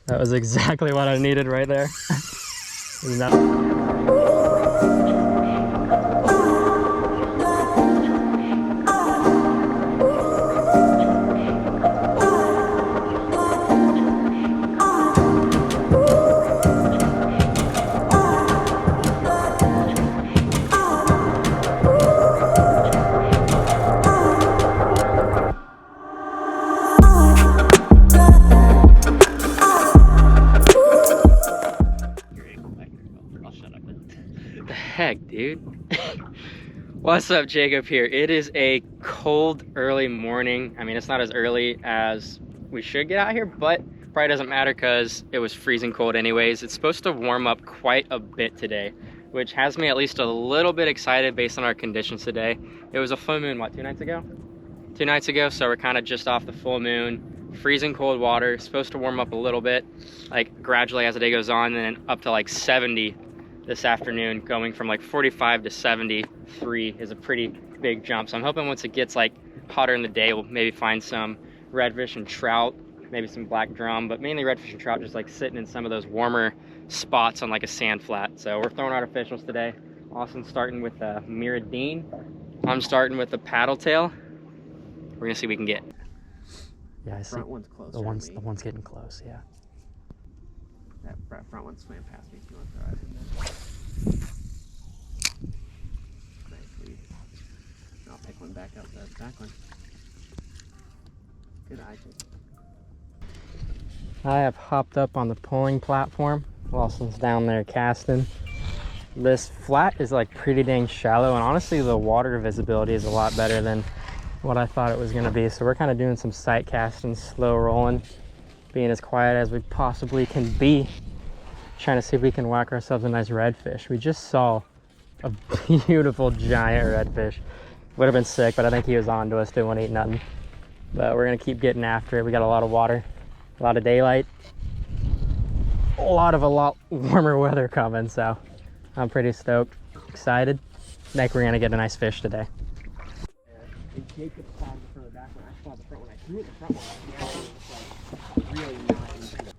That was exactly what I needed right there. Heck, dude. What's up, Jacob here? It is a cold early morning. I mean, it's not as early as we should get out here, but probably doesn't matter because it was freezing cold anyways. It's supposed to warm up quite a bit today, which has me at least a little bit excited based on our conditions today. It was a full moon, what, 2 nights ago? 2 nights ago, so we're kind of just off the full moon. Freezing cold water, supposed to warm up a little bit, like gradually as the day goes on, and then up to like 70 this afternoon. Going from like 45 to 73 is a pretty big jump. So I'm hoping once it gets like hotter in the day, we'll maybe find some redfish and trout, maybe some black drum, but mainly redfish and trout just like sitting in some of those warmer spots on like a sand flat. So we're throwing artificials today. Lawson's starting with a Miradine. I'm starting with a paddle tail. We're gonna see what we can get. Yeah, I see. Front one's closer. The one's getting close, yeah. That front one swam past me. If you want to throw it in there. Nice lead. I'll pick one back up the back one. Good eye check. I have hopped up on the pulling platform. Lawson's down there casting. This flat is like pretty dang shallow, and honestly the water visibility is a lot better than what I thought it was going to be. So we're kind of doing some sight casting, slow rolling, being as quiet as we possibly can be, trying to see if we can whack ourselves a nice redfish. We just saw a beautiful giant redfish. Would have been sick, but I think he was on to us, didn't want to eat nothing. But we're gonna keep getting after it. We got a lot of water, a lot of daylight, a lot warmer weather coming, so I'm pretty stoked, excited. I think we're gonna get a nice fish today. And Jacob saw the front of the back one. I saw the front one. I threw it the front one. He actually was like really not into it.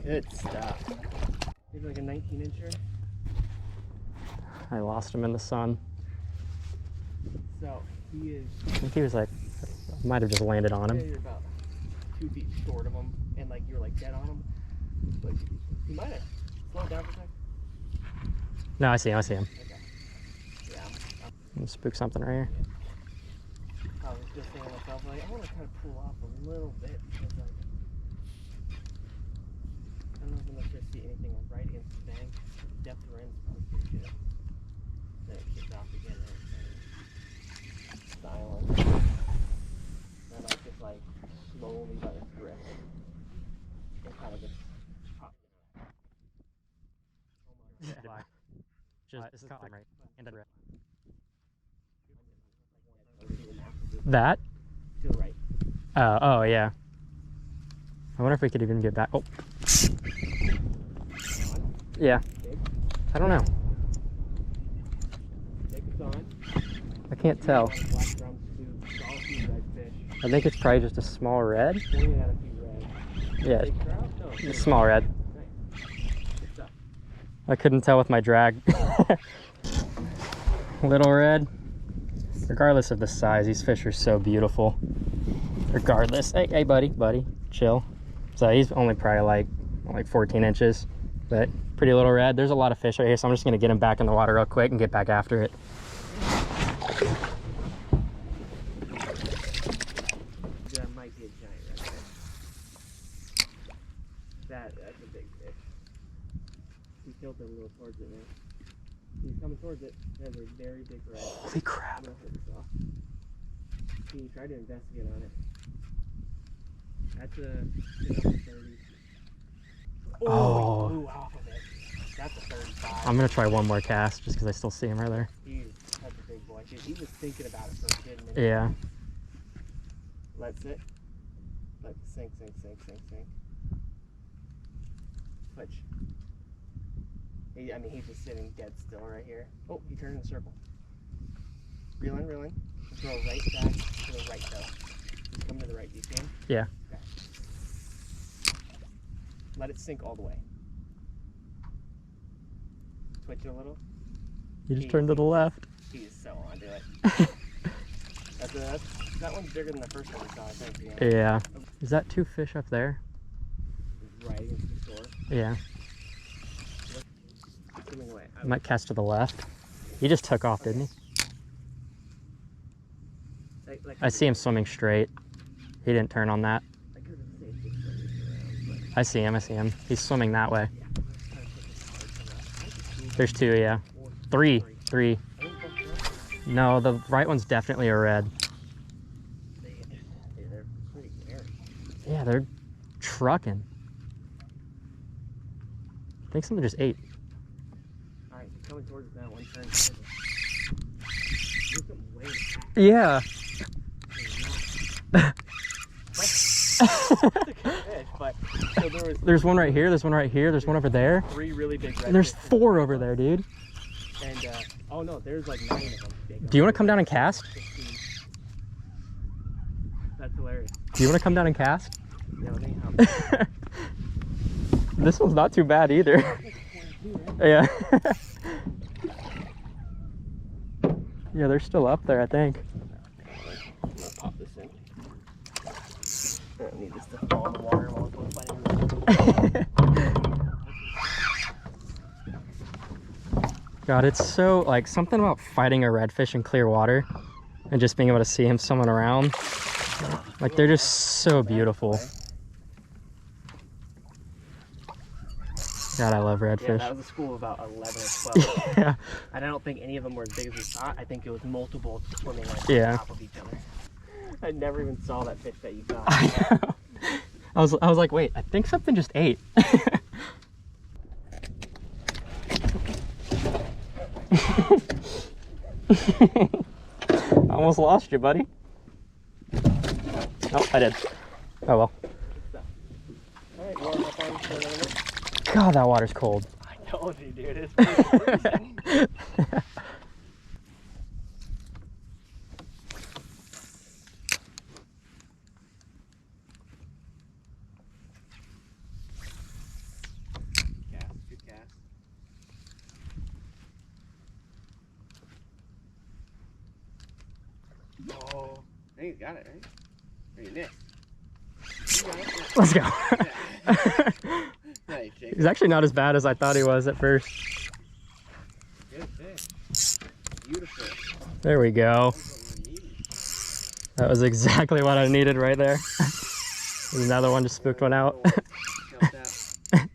Good stuff. Maybe like a 19-incher. I lost him in the sun. So he is. I think he was like, might have just landed on him. You're about 2 feet short of him, and like you're like dead on him. But he might have slowed down for a second. No, I see him. Okay. Yeah. I'm gonna spook something right here. I was just saying to myself, like, I want to kind of pull off a little bit because, like, I don't know if I'm going to see anything right against the bank. Depth we're in is probably pretty good. Then it kicks off again. Styling. Then I just like slowly let it drift. It kind of just pops. Just right into the that? To the right. Oh yeah. I wonder if we could even get back. Oh. Yeah. I don't know. Jacob's on. I can't tell. I think it's probably just a small red. Yeah, a small red. I couldn't tell with my drag. Little red. Regardless of the size, these fish are so beautiful. Regardless. Hey buddy, chill. So he's only probably like 14 inches, but pretty little red. There's a lot of fish right here, so I'm just gonna get him back in the water real quick and get back after it. That might be a giant redfish. That's a big fish. He tilted a little towards it, man. He's coming towards it. That's a very big red. Holy crap. He tried to investigate on it. That's a 30. Oh. He blew off of it. That's a 35. I'm gonna try one more cast just because I still see him right there. He's such a big boy. Dude, he was thinking about it for a good minute. Yeah. Let's sit. Let's sink. Twitch. I mean, he's just sitting dead still right here. Oh, he turned in a circle. Reeling. Go right back to the right, though. He's coming to the Yeah. Okay. Let it sink all the way. Twitch it a little. You just turned to the left. He is so onto it. That one's bigger than the first one we saw, I think. Yeah. Is that 2 fish up there? Right against the shore. Yeah. Swimming away. I might cast to the left. He just took off, didn't he? I see him swimming straight. He didn't turn on that. I see him. He's swimming that way. There's 2, yeah. 3. No, the right one's definitely a red. They're pretty scary. Yeah, they're trucking. I think something just ate. Alright, he's coming towards us now. One turn. Look at way back. Yeah. There's one right here, there's one right here, there's one over there. 3 really big red. And there's 4 over there, dude. And oh no, there's like 9 of them. Do you want to come down and cast? 15. That's hilarious. Do you want to come down and cast? Yeah, let me This one's not too bad either. Yeah. Yeah, they're still up there, I think. I'm gonna pop this in. I don't need this to fall in the water while we're fighting. God, it's so, like, something about fighting a redfish in clear water and just being able to see him swimming around. Like, they're just so beautiful. God, I love redfish. Yeah, that was a school of about 11 or 12. Yeah. And I don't think any of them were as big as we thought. I think it was multiple swimming like on top of each other. I never even saw that fish that you caught. I was like, wait, I think something just ate. I almost lost you, buddy. Oh, I did. Oh well. Alright, you want to hop on for another minute? God, that water's cold. I told you, dude. It's pretty freezing. Good cast. Oh, I think you got it, right? Or you missed. You got it. Let's go. Yeah. Nice, Jake. He's actually not as bad as I thought he was at first. Good fish. Beautiful. There we go. That's what we're needing. That was exactly what I needed right there. Another one just spooked one out. Count that.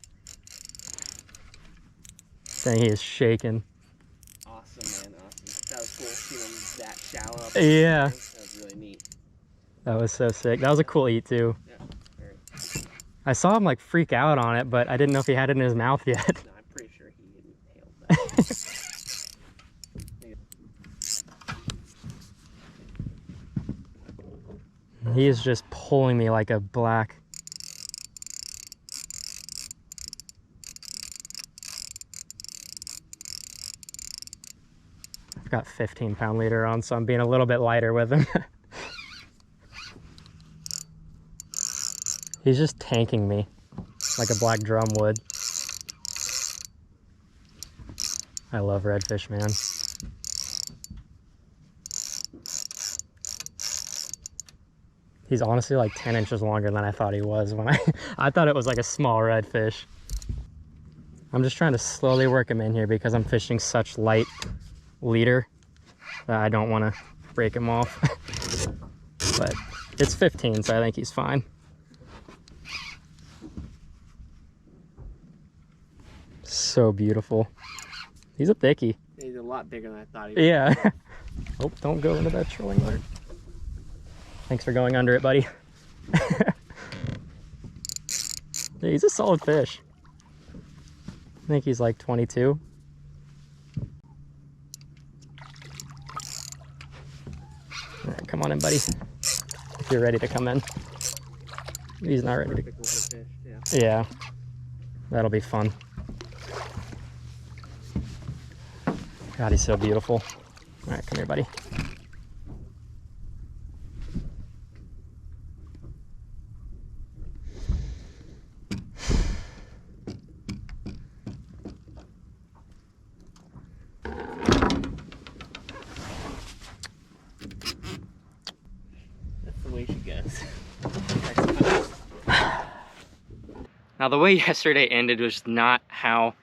Dang, he is shaking. Awesome, man. Awesome. That was cool seeing him that shallow. Up Yeah. That was really neat. That was so sick. That was a cool eat too. Yeah. Very. I saw him like freak out on it, but I didn't know if he had it in his mouth yet. No, I'm pretty sure he inhaled that. He is just pulling me like a black. I've got 15-pound leader on, so I'm being a little bit lighter with him. He's just tanking me like a black drum would. I love redfish, man. He's honestly like 10 inches longer than I thought he was when I thought it was like a small redfish. I'm just trying to slowly work him in here because I'm fishing such light leader that I don't want to break him off. But it's 15, so I think he's fine. So beautiful. He's a thickie. He's a lot bigger than I thought he was. Yeah. Oh, don't go into that trolling motor. Thanks for going under it, buddy. Yeah, he's a solid fish. I think he's like 22. All right, come on in, buddy. If you're ready to come in. He's not ready to. Perfect little fish, yeah. Yeah, that'll be fun. God, he's so beautiful. All right, come here, buddy. Now the way yesterday ended was not how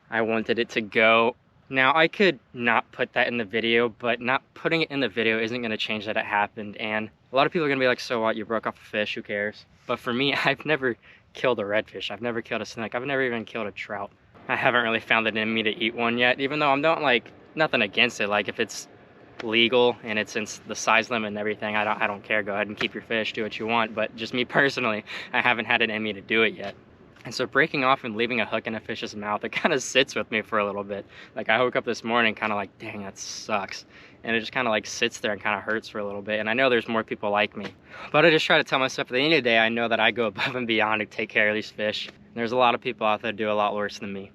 I wanted it to go. Now I could not put that in the video, but not putting it in the video isn't gonna change that it happened. And a lot of people are gonna be like, so what, you broke off a fish, who cares? But for me, I've never killed a redfish. I've never killed a snook. I've never even killed a trout. I haven't really found it in me to eat one yet, even though I'm not like, nothing against it. Like if it's legal and it's in the size limit and everything, I don't care. Go ahead and keep your fish, do what you want. But just me personally, I haven't had it in me to do it yet. And so breaking off and leaving a hook in a fish's mouth, it kind of sits with me for a little bit. Like I woke up this morning kind of like, dang, that sucks. And it just kind of like sits there and kind of hurts for a little bit. And I know there's more people like me, but I just try to tell myself at the end of the day, I know that I go above and beyond to take care of these fish. And there's a lot of people out there that do a lot worse than me.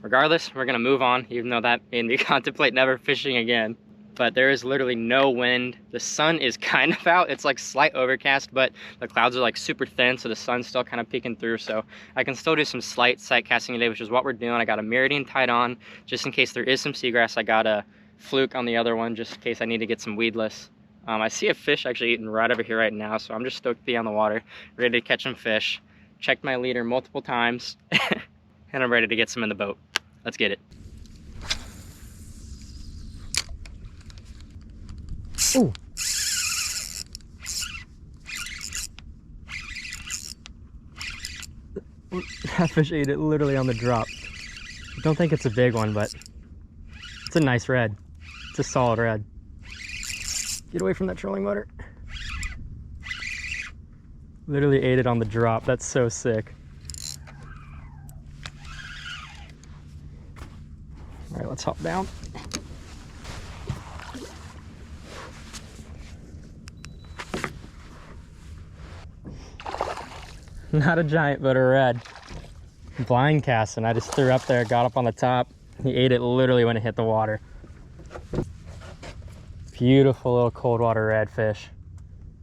Regardless, we're gonna move on, even though that made me contemplate never fishing again. But there is literally no wind. The sun is kind of out. It's like slight overcast, but the clouds are like super thin, so the sun's still kind of peeking through. So I can still do some slight sight casting today, which is what we're doing. I got a meridian tied on, just in case there is some seagrass. I got a fluke on the other one, just in case I need to get some weedless. I see a fish actually eating right over here right now, so I'm just stoked to be on the water, ready to catch some fish. Checked my leader multiple times, and I'm ready to get some in the boat. Let's get it. Ooh. That fish ate it literally on the drop. I don't think it's a big one, but it's a nice red. It's a solid red. Get away from that trolling motor. Literally ate it on the drop. That's so sick. All right, let's hop down. Not a giant, but a red. Blind casting. I just threw up there, got up on the top. He ate it literally when it hit the water. Beautiful little cold water redfish.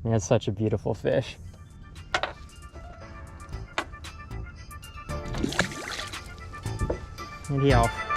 Man, it's such a beautiful fish. And he off.